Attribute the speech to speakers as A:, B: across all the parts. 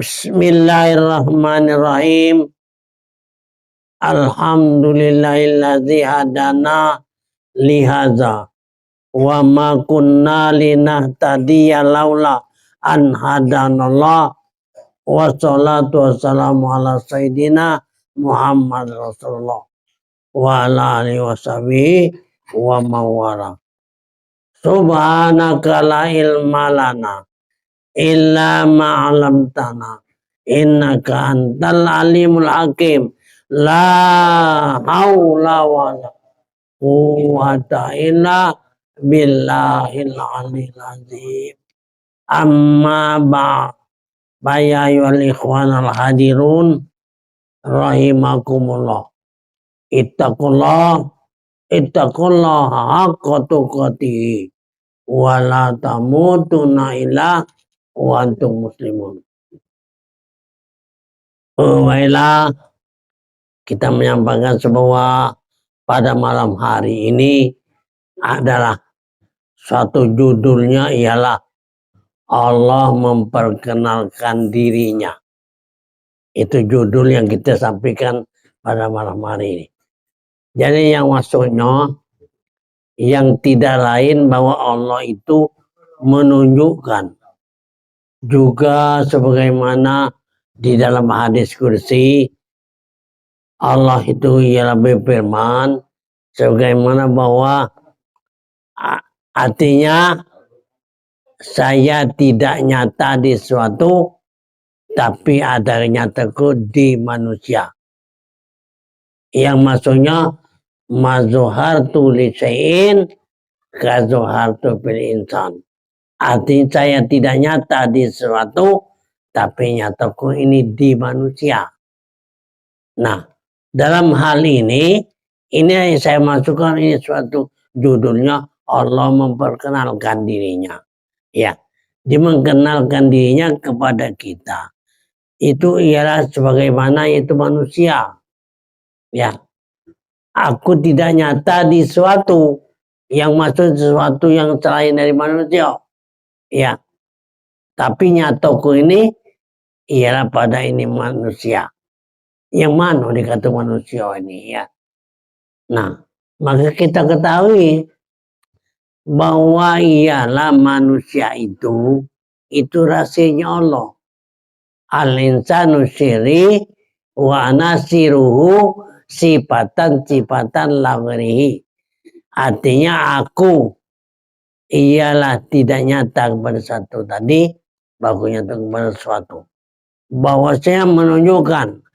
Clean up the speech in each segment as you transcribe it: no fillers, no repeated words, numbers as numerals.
A: Bismillahirrahmanirrahim. Alhamdulillahilladzi hadana lihaza wa ma kunna linahtadiya laula an hadanallah wa salatu wassalamu ala sayyidina Muhammad Rasulullah wa ala alihi wa sahbihi wa mawala. Subhanaka la ilma lana illa ma'alamtana innaka antal alimul hakim. La haula wala quwwata illa billahil aliyil azim. Amma ya ayyuhal ikhwanal hadirun rahimakumullah. Ittaqullah haqqa tuqatih wa la tamutunna illa wa antum muslimun. Baiklah, kita menyampaikan sebuah pada malam hari ini adalah satu judulnya ialah Allah memperkenalkan dirinya. Itu judul yang kita sampaikan pada malam hari ini. Jadi yang maksudnya yang tidak lain bahwa Allah itu menunjukkan juga sebagaimana di dalam hadis kursi Allah itu ialah berfirman sebagaimana bahwa artinya saya tidak nyata di suatu tapi ada nyataku di manusia. Yang maksudnya mazuhartu li syai'in kazuhartu fil insan. Artinya saya tidak nyata di sesuatu tapi nyataku ini di manusia. Nah, dalam hal ini yang saya masukkan ini suatu judulnya Allah memperkenalkan dirinya. Ya, dia mengenalkan dirinya kepada kita. Itu ialah sebagaimana itu manusia. Ya, aku tidak nyata di suatu yang maksud sesuatu yang selain dari manusia. Ya, tapi nyataku ini ialah pada ini manusia. Yang mana dikata manusia ini ya. Nah, maka kita ketahui bahwa ialah manusia itu rahsianya Allah. Al-insanu syiri wa nasiruhu sifatan lagrihi. Artinya aku ialah tidak nyata kepada satu tadi, baku nyata kepada sesuatu. Bahwa saya menunjukkan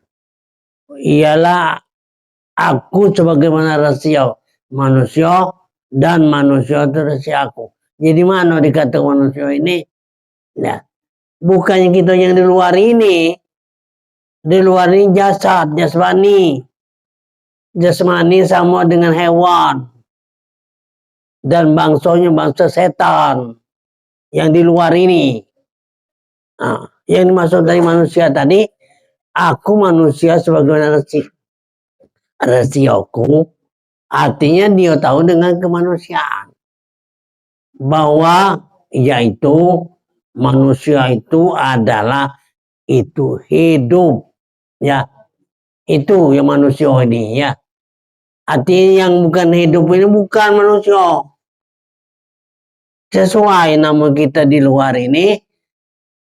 A: ialah aku sebagaimana rahasia manusia dan manusia itu rahasia aku. Jadi mana dikata manusia ini? Nah, bukannya kita yang di luar ini jasad, jasmani sama dengan hewan dan bangsa setan yang di luar ini. Nah, yang dimaksud dari manusia tadi, aku manusia sebagaimana rasiaku, artinya dia tahu dengan kemanusiaan bahwa yaitu manusia itu adalah itu hidup, ya itu yang manusia ini ya. Artinya yang bukan hidup ini bukan manusia. Sesuai nama kita di luar ini,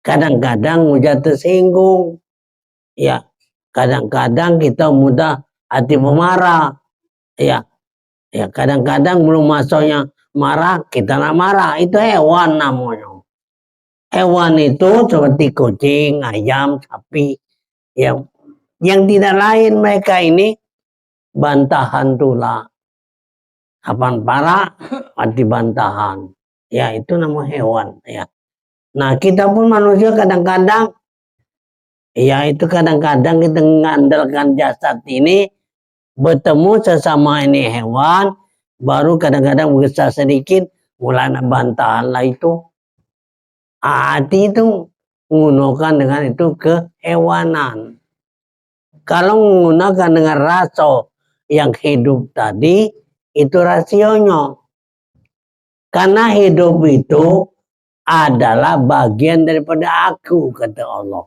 A: kadang-kadang mudah tersinggung. Ya, kadang-kadang kita mudah hati memarah. Ya, kadang-kadang belum masuknya marah, kita nak marah. Itu hewan namanya. Hewan itu seperti kucing, ayam, sapi. Yang tidak lain mereka ini bantahan tulah. Kapan parah, mati bantahan. Ya, itu nama hewan. Ya. Nah, kita pun manusia kadang-kadang kita mengandalkan jasad ini bertemu sesama ini hewan, baru kadang-kadang besar sedikit mulai bantahan lah itu. Hati itu menggunakan dengan itu kehewanan. Kalau menggunakan dengan rasa yang hidup tadi, itu rasionya. Karena hidup itu adalah bagian daripada aku, kata Allah.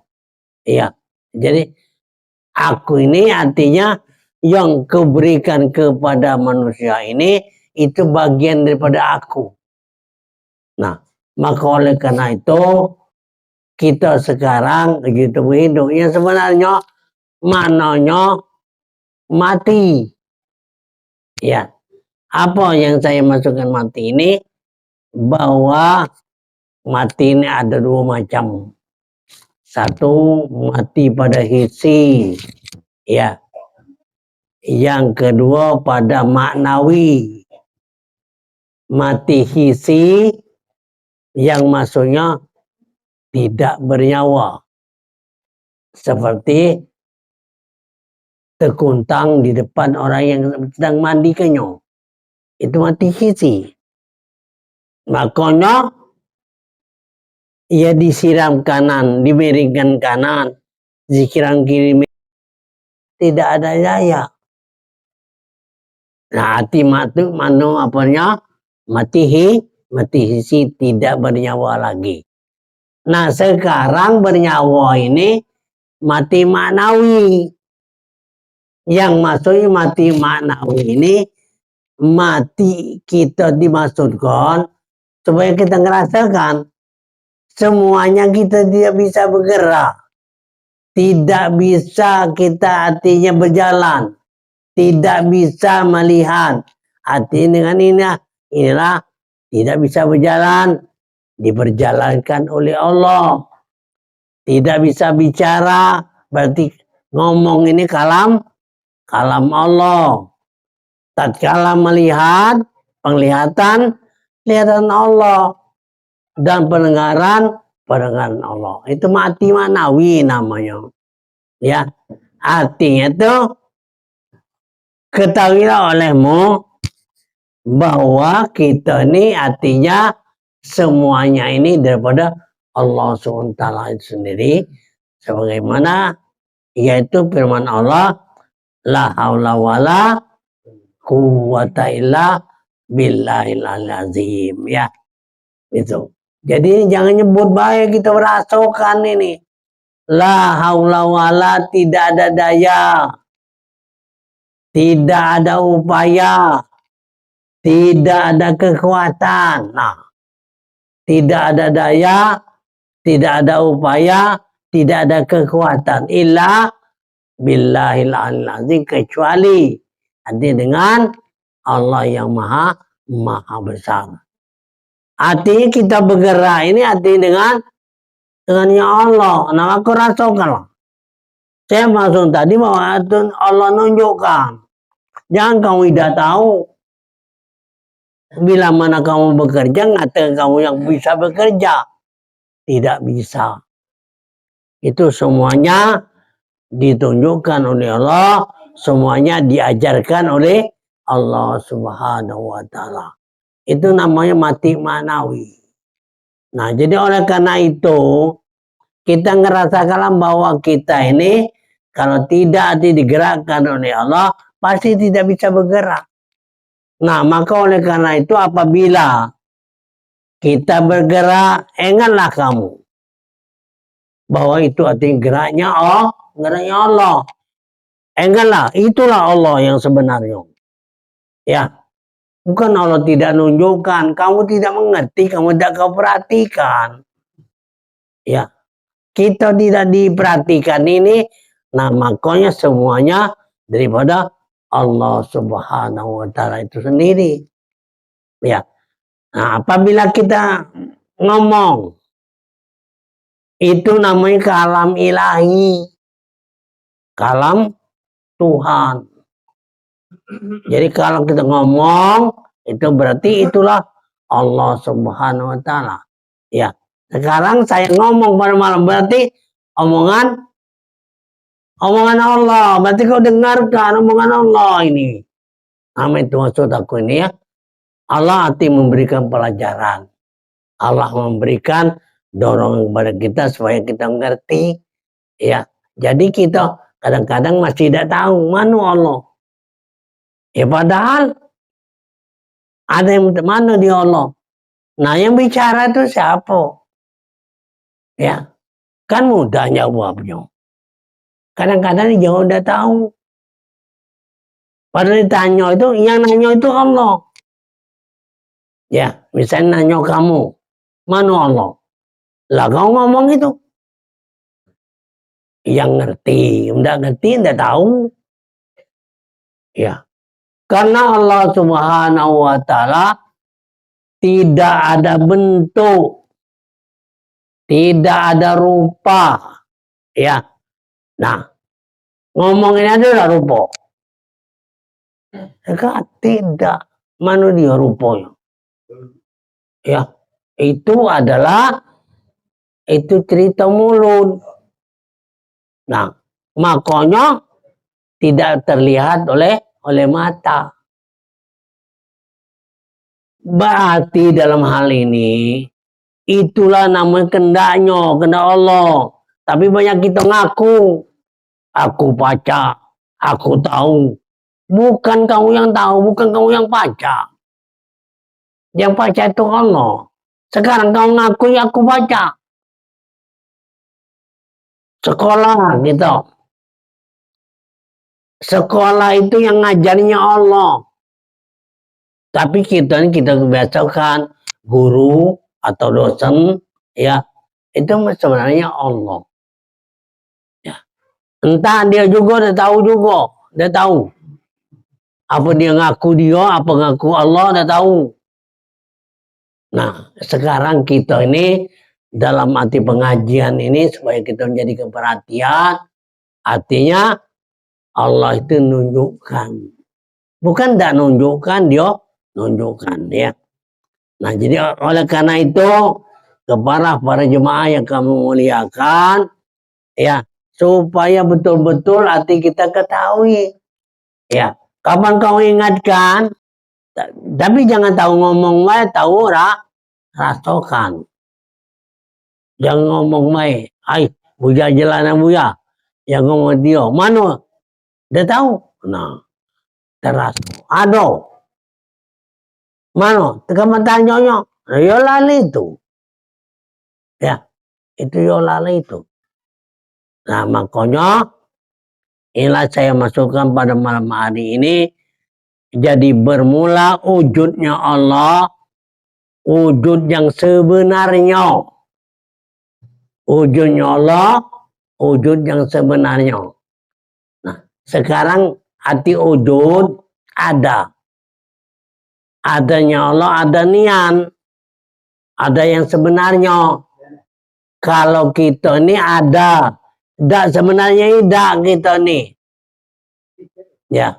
A: Ya, jadi aku ini artinya yang kuberikan kepada manusia ini itu bagian daripada aku. Nah, maka oleh karena itu kita sekarang gitu hidup yang sebenarnya maknanya mati. Ya, apa yang saya masukkan mati ini bahwa mati ini ada dua macam. Satu mati pada hisi, ya. Yang kedua pada maknawi. Mati hisi yang maksudnya tidak bernyawa. Seperti terkuntang di depan orang yang sedang mandi kenyo. Itu mati hisi. Makanya ia disiram kanan, dimiringkan kanan, disiram kiri, tidak ada daya. Nah, hati mati mano apanya mati hisi tidak bernyawa lagi. Nah, sekarang bernyawa ini mati maknawi. Yang maksudnya mati maknawi ini mati kita dimaksudkan supaya kita ngerasakan semuanya kita tidak bisa bergerak. Tidak bisa kita artinya berjalan. Tidak bisa melihat. Artinya dengan inilah tidak bisa berjalan. Diperjalankan oleh Allah. Tidak bisa bicara. Berarti ngomong ini kalam Allah. Tatkala melihat, penglihatan Allah. Dan pendengaran Allah. Itu mati manawi namanya. Ya, artinya itu ketahuilah olehmu bahwa kita ini artinya semuanya ini daripada Allah SWT itu sendiri. Sebagaimana yaitu firman Allah, la haula wala quwwata illa billahil azim. Ya, itu. Jadi jangan nyebut baik kita merasakan ini. La haula wala tidak ada daya. Tidak ada upaya. Tidak ada kekuatan. Nah, tidak ada daya, tidak ada upaya, tidak ada kekuatan. Illa billahil azim, kecuali artinya dengan Allah yang maha besar. Artinya kita bergerak ini artinya dengannya Allah. Nah, aku rasakan. Saya maksud tadi bahwa Allah nunjukkan. Jangan kamu tidak tahu. Bila mana kamu bekerja, ngatakan kamu yang bisa bekerja. Tidak bisa. Itu semuanya ditunjukkan oleh Allah. Semuanya diajarkan oleh Allah Subhanahu wa ta'ala. Itu namanya mati manawi. Nah, jadi oleh karena itu kita ngerasakan bahwa kita ini kalau tidak digerakkan oleh Allah pasti tidak bisa bergerak. Nah, maka oleh karena itu apabila kita bergerak, ingatlah kamu bahwa itu artinya geraknya Allah. Ingatlah, itulah Allah yang sebenarnya. Ya, bukan Allah tidak nunjukkan, kamu tidak mengerti, kamu tidak kau perhatikan. Ya, kita tidak diperhatikan ini, nah makanya semuanya daripada Allah Subhanahu wa ta'ala itu sendiri. Ya. Nah, apabila kita ngomong itu namanya kalam ilahi. Kalam Tuhan. Jadi kalau kita ngomong itu berarti itulah Allah Subhanahu wa ta'ala. Ya. Sekarang saya ngomong pada malam berarti omongan Allah. Berarti kau dengarkan omongan Allah ini. Nama itu maksud aku ini ya. Allah arti memberikan pelajaran. Allah memberikan dorongan kepada kita supaya kita mengerti. Ya. Jadi kita kadang-kadang masih tidak tahu mana Allah. Ya padahal ada yang mana di Allah. Nah yang bicara itu siapa? Ya. Kan mudah jawabnya. Kadang-kadang dia udah tahu. Padahal ditanya itu, yang nanya itu Allah. Ya, misalnya nanya kamu, mana Allah? Lah kau ngomong itu. Yang ngerti, enggak tahu. Ya, karena Allah Subhanahu wa taala tidak ada bentuk, tidak ada rupa. Ya. Nah, ngomongin aja lah rupa. Enggak, tidak. Mana dia rupanya? Ya, itu cerita mulut. Nah, makanya tidak terlihat oleh mata. Berarti dalam hal ini itulah namanya kehendak Allah. Tapi banyak kita ngaku, aku baca, aku tahu. Bukan kamu yang tahu, bukan kamu yang baca. Yang baca itu Allah. Sekarang kamu ngaku, aku baca. Sekolah gitu. Sekolah itu yang ngajarnya Allah. Tapi kita kebiasakan guru atau dosen, ya itu sebenarnya Allah. Ya. Entah dia juga udah tahu. Apa dia ngaku apa ngaku Allah udah tahu. Nah, sekarang kita ini dalam arti pengajian ini supaya kita menjadikan perhatian, artinya Allah itu nunjukkan. Bukan tidak nunjukkan, dia nunjukkan ya. Nah, jadi oleh karena itu kepada para jemaah yang kami muliakan, ya, supaya betul-betul arti kita ketahui. Ya, kapan kau ingatkan, tapi jangan tahu ngomong tahu rasakan. Jangan ngomong mai, buya jalanan buya. Yang ngomong dia, mana? Dia tahu. Nah, terasa. Aduh. Mana? Tekaman tanyanya. Ya lali itu. Ya, itu ya lali itu. Nah, makanya inilah saya masukkan pada malam hari ini. Jadi bermula wujudnya Allah, wujud yang sebenarnya. Wujudnya Allah, wujud yang sebenarnya. Nah, sekarang arti wujud ada. Adanya Allah, ada nian. Ada yang sebenarnya. Kalau kita ini ada. Tidak sebenarnya tidak kita ini. Ya.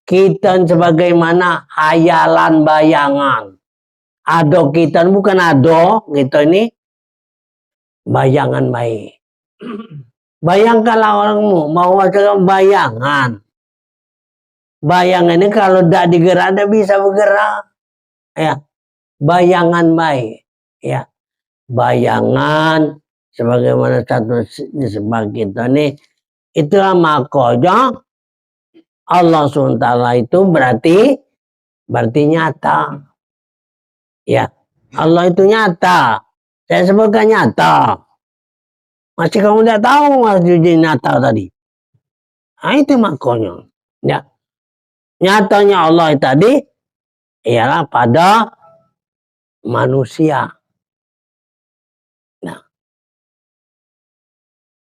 A: Kita sebagaimana hayalan bayangan. Ado kita bukan ado. Kita ini bayangan baik. Bayangkanlah orangmu. Mau bayangan. Bayangan ini kalau tidak digerak, tidak bisa bergerak. Ya, bayangan baik. Ya, bayangan sebagaimana satu disebut kita ini. Itulah makanya Allah SWT itu berarti nyata. Ya, Allah itu nyata. Saya sebutkan nyata. Masih kamu tidak tahu maksudnya nyata tadi. Nah, itu makanya. Ya. Nyatanya Allah tadi ialah pada manusia. Nah,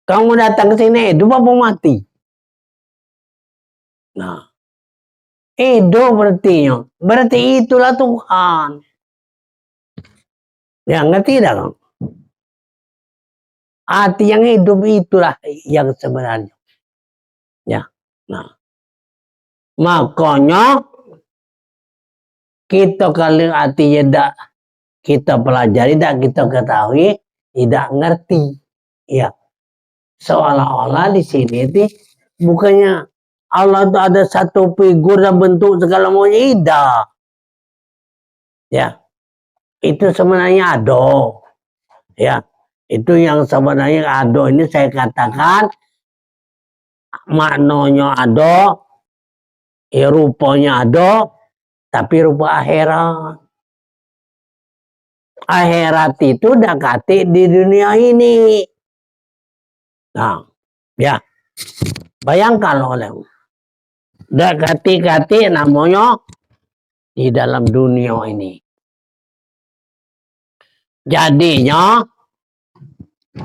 A: kamu datang ke sini, itu bapak mati. Nah, itu berarti itulah Tuhan. Ya, ngerti tidak kamu? Arti yang hidup itulah yang sebenarnya. Ya, nah, makanya kita kalau artinya tidak kita pelajari, tidak kita ketahui, tidak ngerti. Ya, seolah-olah di sini bukannya Allah itu ada satu figur dan bentuk segala macam, tidak. Ya, itu sebenarnya ada. Ya, itu yang sebenarnya ada ini saya katakan maknanya ada, ya rupanya ada, tapi rupa akhirat. Akhirat itu udah kati di dunia ini. Nah, ya. Bayangkan oleh kati-kati namanya di dalam dunia ini. Jadinya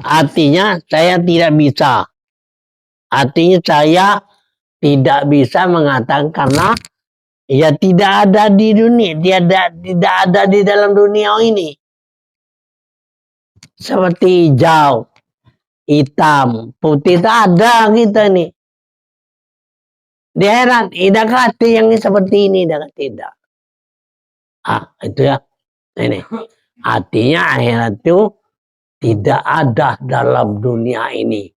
A: artinya saya tidak bisa. Artinya saya tidak bisa mengatakan karena ya tidak ada di dunia, tidak ada di dalam dunia ini. Seperti hijau, hitam, putih itu ada kita nih. Di akhirat, tidak hati yang seperti ini, tidak. Itu ya. Ini. Artinya akhirat itu tidak ada dalam dunia ini.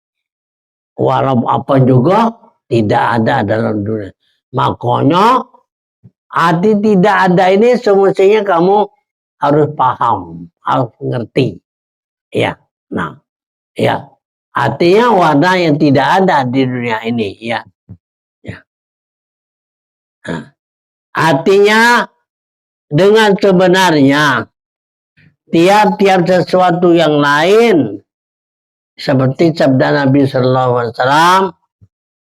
A: Walau apa juga tidak ada dalam dunia. Makanya arti tidak ada ini semestinya kamu harus paham, harus ngerti. Ya. Nah, ya. Artinya warna yang tidak ada di dunia ini, ya. Ya. Nah, artinya dengan sebenarnya tiap-tiap sesuatu yang lain seperti sabda Nabi Sallallahu Alaihi Wasallam,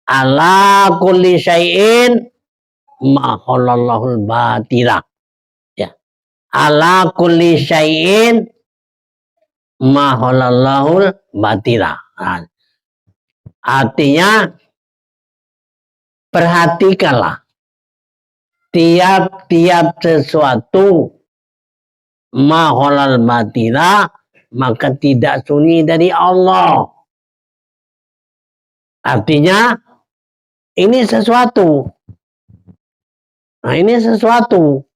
A: ala kulli syai'in ma khalallahul batila. Ya. Ala kulli syai'in ma khalallahul batila. Nah, artinya perhatikanlah tiap-tiap sesuatu maholal batila maka tidak sunyi dari Allah. Artinya ini sesuatu. Nah ini sesuatu.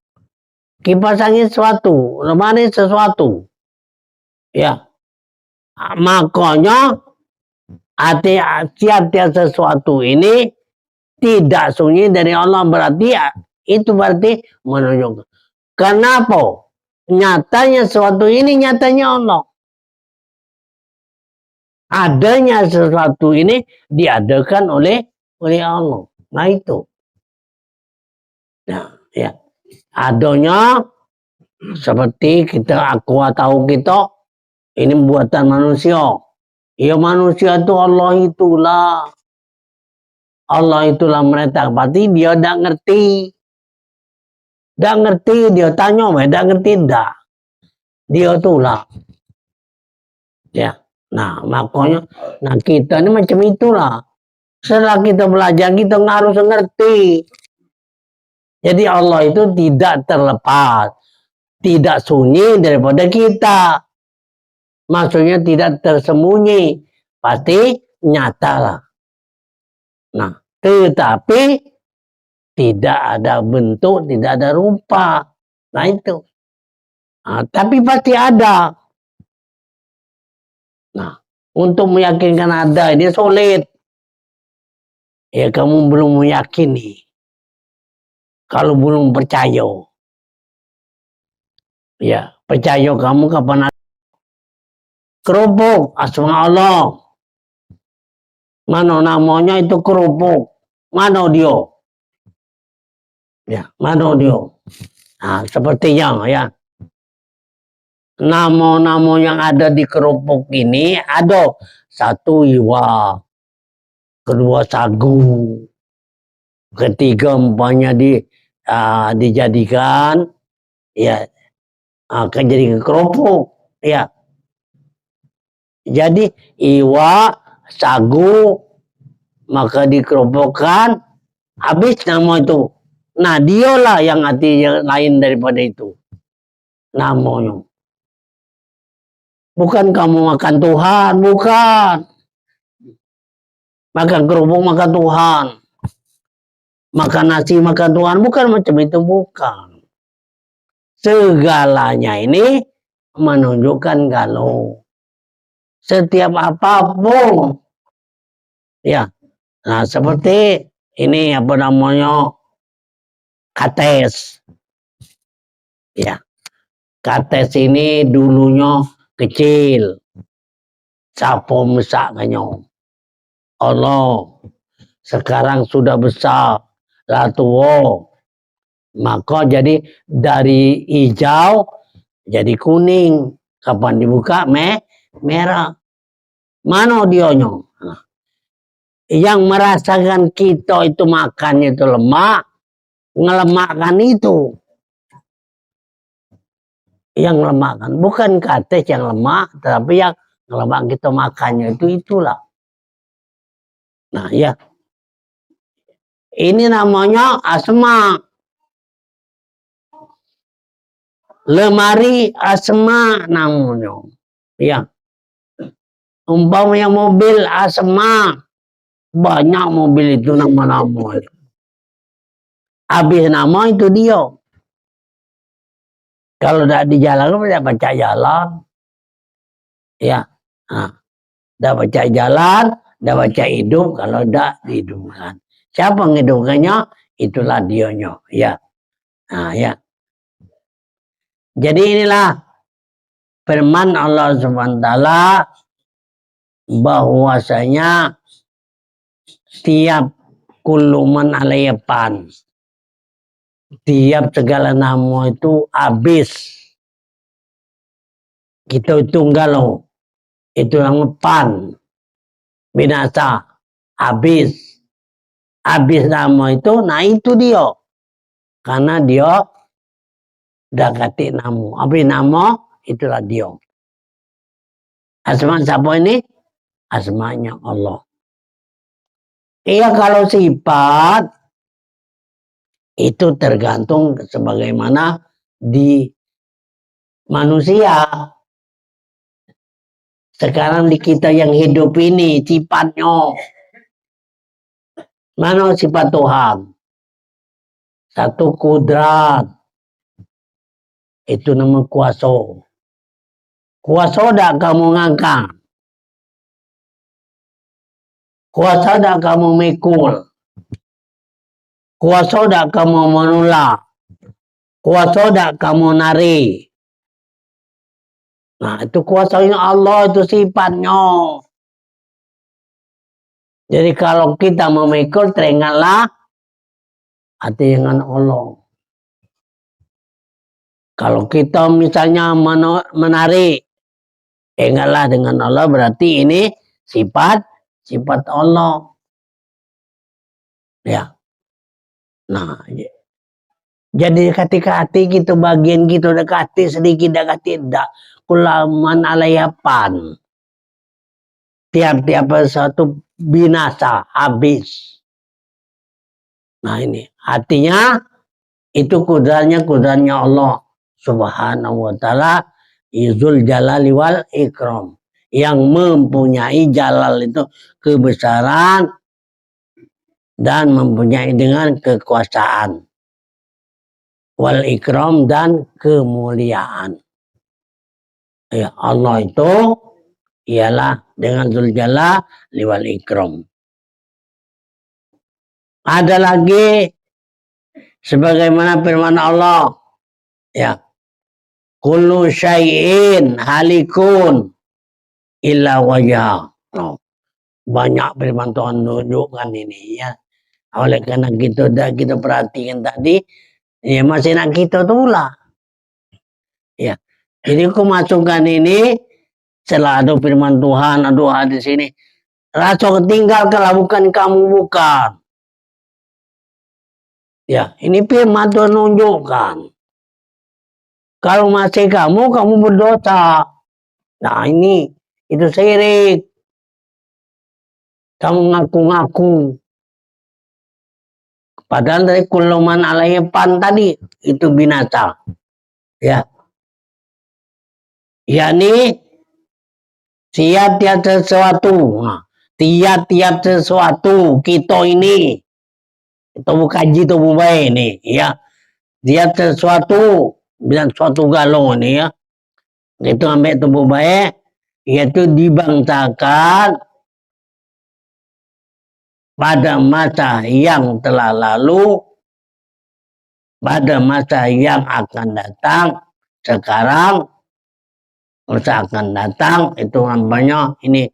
A: Kipas angin sesuatu. Lemari sesuatu. Ya. Makanya arti tiap-tiap sesuatu ini tidak sunyi dari Allah berarti ya, itu berarti menunjukkan. Kenapa? Nyatanya sesuatu ini nyatanya Allah. Adanya sesuatu ini diadakan oleh Allah. Nah itu. Nah, ya. Adanya seperti aku tahu kita ini buatan manusia. Ya manusia itu Allah itulah. Allah itulah mereka. Berarti dia tidak ngerti. Tidak ngerti. Dia tanya, tidak ngerti tidak. Dia itulah. Ya. Nah, makanya kita ini macam itulah. Setelah kita belajar, kita harus ngerti. Jadi Allah itu tidak terlepas. Tidak sunyi daripada kita. Maksudnya tidak tersembunyi. Pasti nyatalah. Nah, tetapi tidak ada bentuk, tidak ada rupa. Nah itu. Nah, tapi pasti ada. Nah, untuk meyakinkan ada ini sulit. Ya kamu belum meyakini. Kalau belum percaya. Ya, percaya kamu kapan ada. Kerupuk, asma Allah. Mana namanya itu kerupuk? Mana dia? Ya, mana dia? Nah, sepertinya ya. Nama-nama yang ada di kerupuk ini ada. Satu iwa, kedua sagu, ketiga umpamanya dijadikan ya akan jadi kerupuk ya. Jadi iwa, sagu maka dikerupukkan habis nama itu. Nah dialah yang artinya lain daripada itu namanya. Bukan kamu makan Tuhan, bukan. Makan kerupuk makan Tuhan. Makan nasi makan Tuhan, bukan macam itu, bukan. Segalanya ini menunjukkan kalau setiap apapun ya. Nah, seperti ini apa namanya? Kates. Ya. Kates ini dulunya kecil. Siapa mesaknya? Allah. Sekarang sudah besar. Lah tua. Maka jadi dari hijau jadi kuning. Kapan dibuka merah. Mana dionya? Nah, yang merasakan kita itu makan itu lemak, ngelemakkan itu. Yang lemakkan, bukan kates yang lemak, tapi yang ngelemak kita makannya itulah. Nah ya, ini namanya asma. Lemari asma namanya. Ya, umpamanya mobil asma. Banyak mobil itu nama-nama. Habis nama itu dia. Kalau tidak di jalan, tidak baca jalan. Ya, nah, tidak baca jalan, tidak baca hidup. Kalau tidak dihidupkan. Siapa menghidupkannya? Itulah dionya. Ya, nah ya. Jadi inilah firman Allah Subhanahu wa taala bahwasanya setiap kuluman alayapan, tiap segala nama itu habis. Kita tunggal loh. Itu yang pan. Binasa. Habis. Habis nama itu, nah itu dia. Karena dia udah ganti nama. Habis nama, itulah dia. Asma siapa ini? Asmanya Allah. Iya kalau sifat, itu tergantung sebagaimana di manusia. Sekarang di kita yang hidup ini sifatnya. Mana sifat Tuhan? Satu kudrat. Itu nama kuasa. Kuasa dah kamu ngangkat. Kuasa dah kamu mikul. Kuasa dah kamu menolak. Kuasa dah kamu nari. Nah itu kuasanya Allah, itu sifatnya. Jadi kalau kita memikul, teringatlah hati dengan Allah. Kalau kita misalnya menari, ingatlah dengan Allah, berarti ini sifat Allah. Ya. Nah, jadi ketika hati kita bagian kita dekati sedikit dekati tidak, kulaman alayapan. Tiap-tiap satu binasa habis. Nah ini artinya itu kudratnya Allah Subhanahu wa taala, Izul Jalali wal Ikram, yang mempunyai jalal itu kebesaran dan mempunyai dengan kekuasaan, wal Ikram dan kemuliaan. Ya, Allah itu ialah dengan Zul Jalali wal Ikram. Ada lagi sebagaimana firman Allah, ya, kullu syai'in halikun illa wajah. Oh, banyak firman Tuhan menunjukkan ini ya. Oleh karena kita perhatikan tadi, ya masih nak kita tulah. Ya. Jadi aku masukkan ini setelah ada firman Tuhan, ada hadis ini. Rasa tinggal kalau bukan kamu bukan. Ya, ini firman Tuhan menunjukkan. Kalau masih kamu berdosa. Nah ini, itu syirik. Kamu ngaku-ngaku. Padahal dari kuluman alayapan tadi, itu binasa. Ya. Yani, tiap-tiap sesuatu. Nah, tiap-tiap sesuatu kita ini. Itu kaji itu bubai ini. Ya. Tiap sesuatu. Bilang suatu galon ini ya. Itu ambil tubuh baik. Yaitu dibangsakan pada masa yang telah lalu, pada masa yang akan datang, sekarang, masa akan datang, itu namanya ini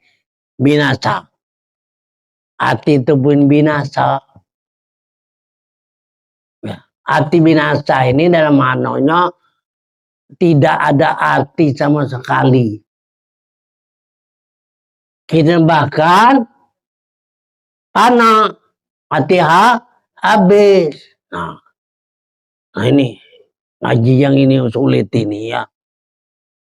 A: binasa. Hati itu pun binasa. Ya. Arti binasa ini dalam maknanya tidak ada arti sama sekali. Kita bahkan anak mati habis. Nah ini ngaji yang ini sulit ini ya.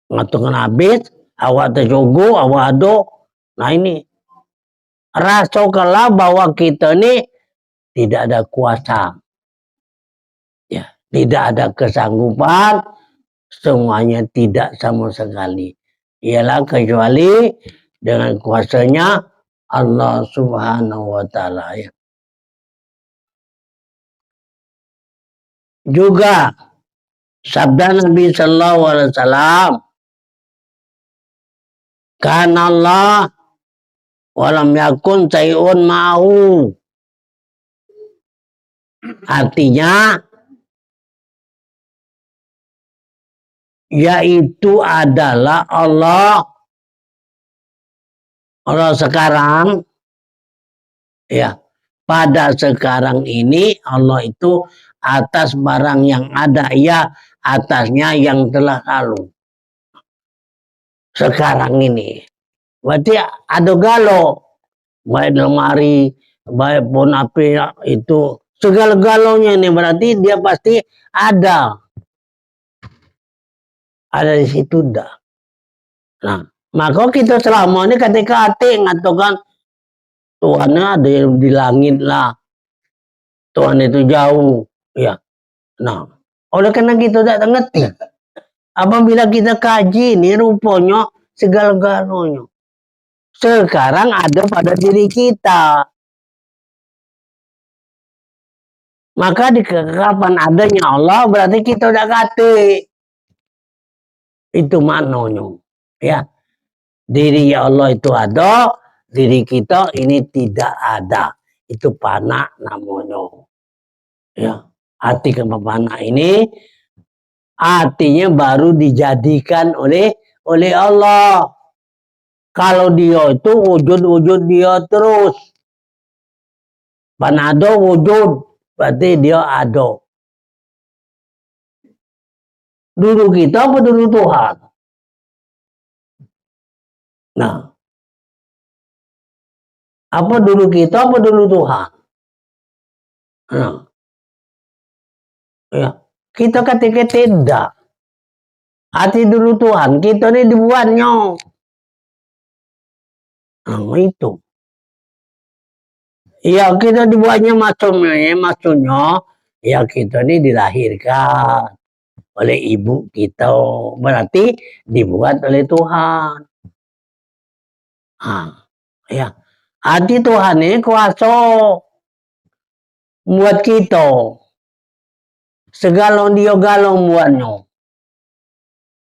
A: Ngatungan habis, awak terjogo, awak ado. Nah ini rasakanlah bahwa kita ini tidak ada kuasa, ya, tidak ada kesanggupan, semuanya tidak sama sekali. Ialah kecuali dengan kuasanya Allah Subhanahu wa Ta'ala. Ya. Juga sabda Nabi Sallallahu Alaihi Wasallam, kan Allah walam yakun sayun ma'hu. Artinya yaitu adalah Allah sekarang, ya, pada sekarang ini Allah itu atas barang yang ada, ya, atasnya yang telah lalu. Sekarang ini berarti ada galau, baik lemari, baik pun api itu, segala galaunya ini berarti dia pasti ada di situ dah. Nah, maka kita selama ini ketika hati ngatakan Tuhannya ada yang di langit lah, Tuhan itu jauh, ya. Nah, oleh karena kita tidak ngerti, apabila kita kaji ini rupanya segala-galanya sekarang ada pada diri kita. Maka di kapan adanya Allah berarti kita udah kate. Itu maknanya. Ya. Diri Allah itu ada, diri kita ini tidak ada. Itu panah namanya. Ya. Hati kepana ini artinya baru dijadikan oleh Allah. Kalau dia itu wujud dia terus. Panado wujud, berarti dia ada. Dulu kita apa dulu Tuhan? Nah, apa dulu kita apa dulu Tuhan? Nah, ya, kita ketika tidak. Hati dulu Tuhan, kita ini dibuatnya. Nah, itu. Ya, kita dibuatnya maksudnya, ya kita ini dilahirkan oleh ibu kita, berarti dibuat oleh Tuhan. Ah, ya. Hati Tuhan ini kuasa buat kita. Segala dia galong buatnya.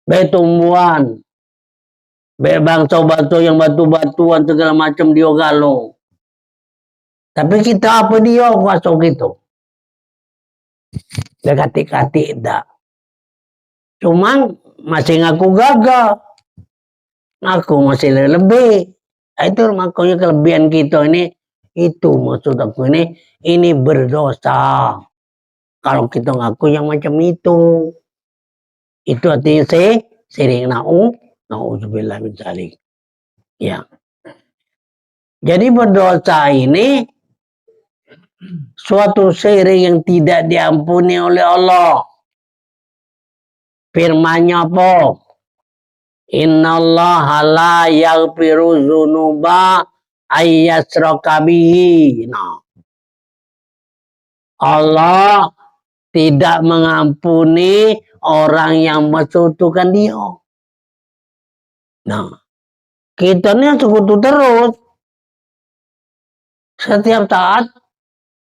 A: Baik tumbuhan, baik bangsa-bangsa yang batu-batuan segala macam dia galong. Tapi kita apa dia kuasa gitu? Dia kati-kati dah. Cuman masih ngaku gagal. Ngaku masih lebih. Itu makanya kelebihan kita ini. Itu maksud aku ini berdosa. Kalau kita ngaku yang macam itu. Itu artinya sering na'udzubillah min dzalik. Ya. Jadi berdosa ini suatu syirik yang tidak diampuni oleh Allah. Firman-Nya apa? Innallaha la yaghfiru dzunuba ayyasraka bihi. Nah. Allah tidak mengampuni orang yang mensekutukan dia. Nah, kita ini sekutu terus. Setiap saat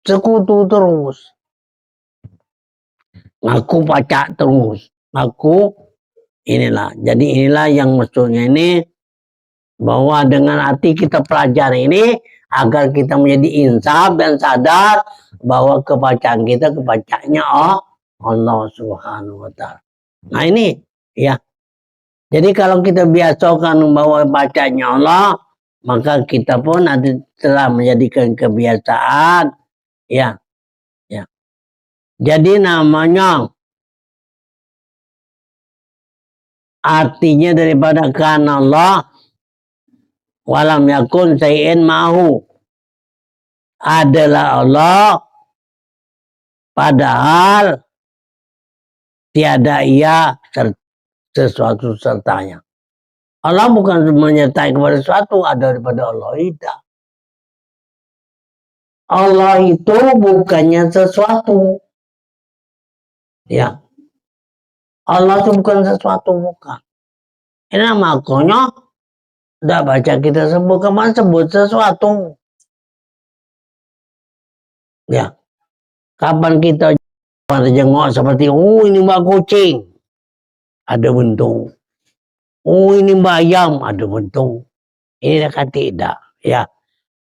A: sekutu terus. Ngaku pacak terus. Ngaku inilah. Jadi inilah yang maksudnya ini bahwa dengan hati kita pelajari ini agar kita menjadi insaf dan sadar bahwa kebacaan kita kebacaannya Allah Subhanahu wa Ta'ala. Nah ini ya. Jadi kalau kita biasakan bahwa bacanya Allah, maka kita pun nanti telah menjadikan kebiasaan, ya, ya. Jadi namanya artinya daripada kan Allah walam yakun sayyin ma'hu. adalah Allah, padahal tiada ia sesuatu sertanya. Allah bukan menyertai kepada sesuatu, ada daripada Allah. Tidak. Allah itu bukannya sesuatu. Ya. Allah itu bukan sesuatu, bukan. Ini makanya tidak baca kita sebut, kemana sebut sesuatu. Ya. Kapan kita jengok seperti, oh ini mbak kucing, ada bentuk. Oh ini mbak ayam, ada bentuk. Ini kan tidak. Ya.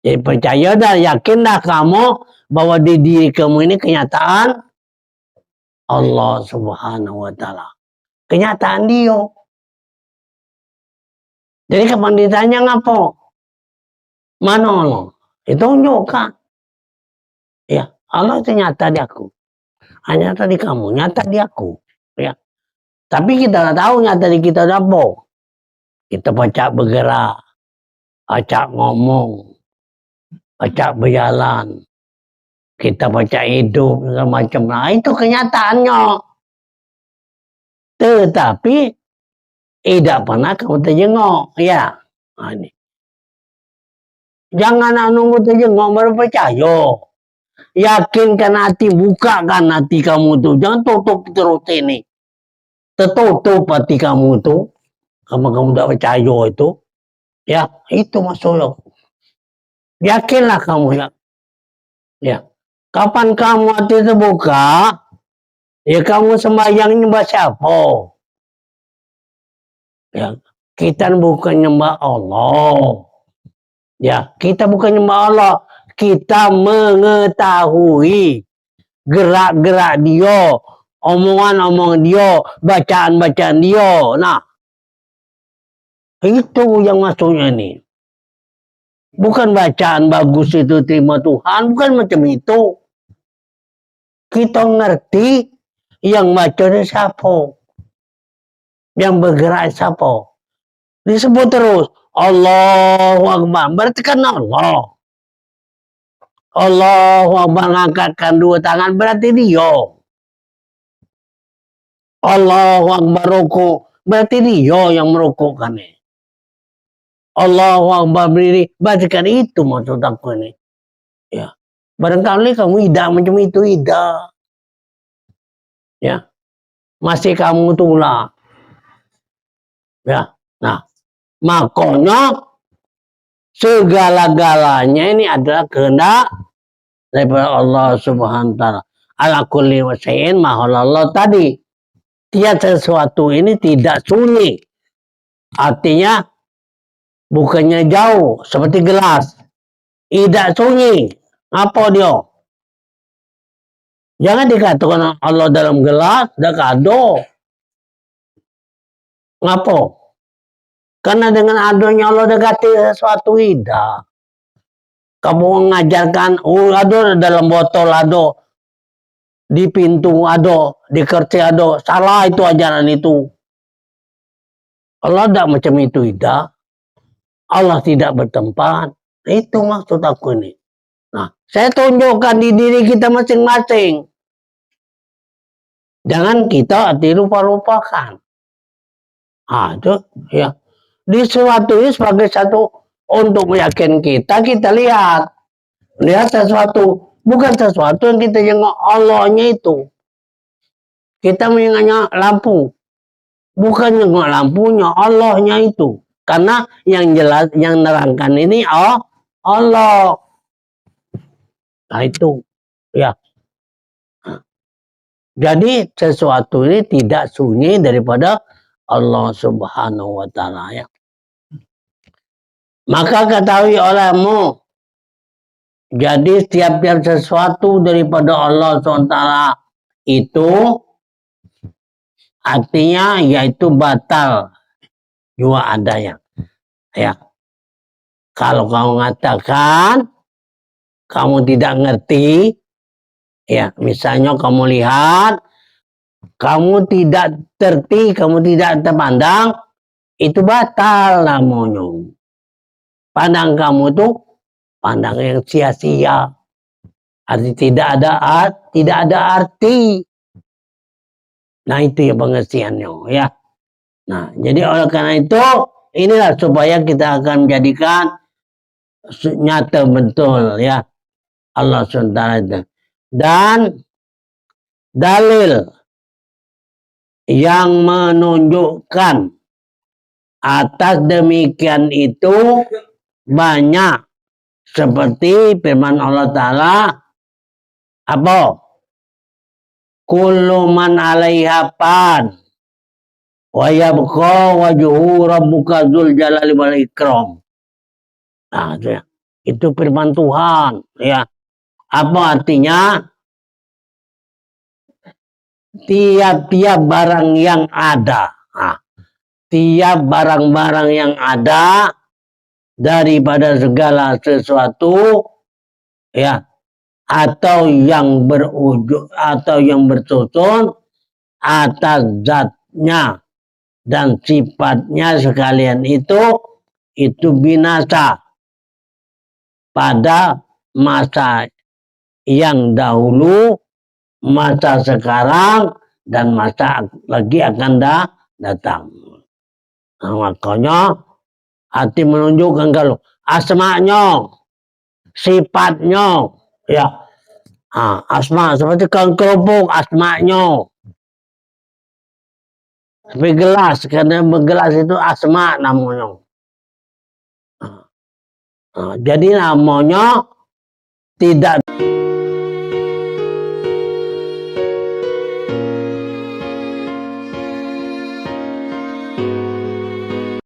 A: Jadi percaya dan yakin dah kamu bahwa di diri kamu ini kenyataan Allah Subhanahu wa Ta'ala. Kenyataan dia. Jadi kapan ditanya ngapa? Mana Allah? Itu tunjukkan. Ya, Allah itu nyata di aku. Hanya nyata di kamu, nyata di aku. Ya. Tapi kita nggak tahu nyata di kita apa. Kita baca bergerak, baca ngomong, baca berjalan, kita baca hidup segala macam. Nah itu kenyataannya. Tetapi tidak pernah kamu terjengok, ya. Nah, ini. Jangan nunggu terjengok baru percaya. Yakinkan hati, bukakan hati kamu tuh. Jangan tutup terus ini. Tertutup hati kamu tuh. Kamu tidak percaya itu. Ya, itu maksudnya. Yakinlah kamu ya. Ya. Kapan kamu hati terbuka, ya kamu sembahyang nyembah siapa? Ya, kita bukan nyembah Allah. Ya, kita bukan nyembah Allah. Kita mengetahui gerak-gerak dia, omongan-omongan dia, bacaan-bacaan dia. Nah, itu yang maksudnya nih. Bukan bacaan bagus itu terima Tuhan, bukan macam itu. Kita ngerti yang baca itu siapa, yang bergerak siapa. Disebut terus Allahu Akbar, berarti kan Allah. Allahu Akbar, angkatkan dua tangan, berarti dia. Allahu Akbar rukuk, berarti dia yang merukukkan. Allahu Akbar berdiri, berarti kan itu maksud aku ini. Ya. Barangkali kamu tidak macam itu, tidak. Ya. Masih kamu tolak. Ya. Nah, makanya segala-galanya ini adalah kehendak daripada Allah Subhanahu wa Ta'ala. Ala kulli wasya'in mahalallah tadi. Tiada sesuatu ini tidak sunyi. Artinya bukannya jauh seperti gelas. Tidak sunyi. Apa dia? Jangan dikatakan Allah dalam gelas, dah kado. Ngapa? Karena dengan adanya Allah dekati sesuatu tidak. Kamu mengajarkan, oh ada dalam botol ada, di pintu ada, di kertas ada. Salah itu ajaran itu. Allah tidak macam itu, tidak. Allah tidak bertempat. Itu maksud aku ini. Nah, saya tunjukkan di diri kita masing-masing. Jangan kita dilupa-lupakan. Ah, itu ya. Di sesuatu ini sebagai satu untuk meyakinkan kita lihat sesuatu, bukan sesuatu yang kita jengok Allahnya itu. Kita mengingatnya lampu, bukan jengok lampunya, Allahnya itu. Karena yang jelas, yang nerangkan ini Allah. Nah itu, ya. Jadi sesuatu ini tidak sunyi daripada Allah Subhanahu wa Ta'ala, ya. Maka ketahui olehmu, jadi setiap sesuatu daripada Allah SWT itu artinya yaitu batal juga adanya. Ya. Kalau kamu mengatakan kamu tidak ngerti, ya misalnya kamu lihat, kamu tidak terti, kamu tidak terpandang, itu batal namanya. Pandang kamu tuh pandang yang sia-sia. Arti tidak ada arti. Nah, itu ya pengertiannya ya. Nah, jadi oleh karena itu inilah supaya kita akan menjadikan nyata betul ya Allah SWT. Dan dalil yang menunjukkan atas demikian itu banyak, seperti firman Allah Ta'ala apa? Kullu man 'alaiha fan wa yabqa wajhu rabbuka dzul jalali wal ikram. Nah, itu firman Tuhan ya. Apa artinya? Tiap-tiap barang yang ada, tiap barang-barang yang ada daripada segala sesuatu ya, atau yang berujung atau yang bersusun atas zatnya dan sifatnya sekalian itu binasa pada masa yang dahulu, masa sekarang, dan masa lagi akan datang. Nah, makanya hati menunjukkan kalau asma'nya, sifatnya, ya, asma seperti kang kerupuk, asma'nya. Tapi gelas, karena gelas itu asma namanya. Jadi namanya tidak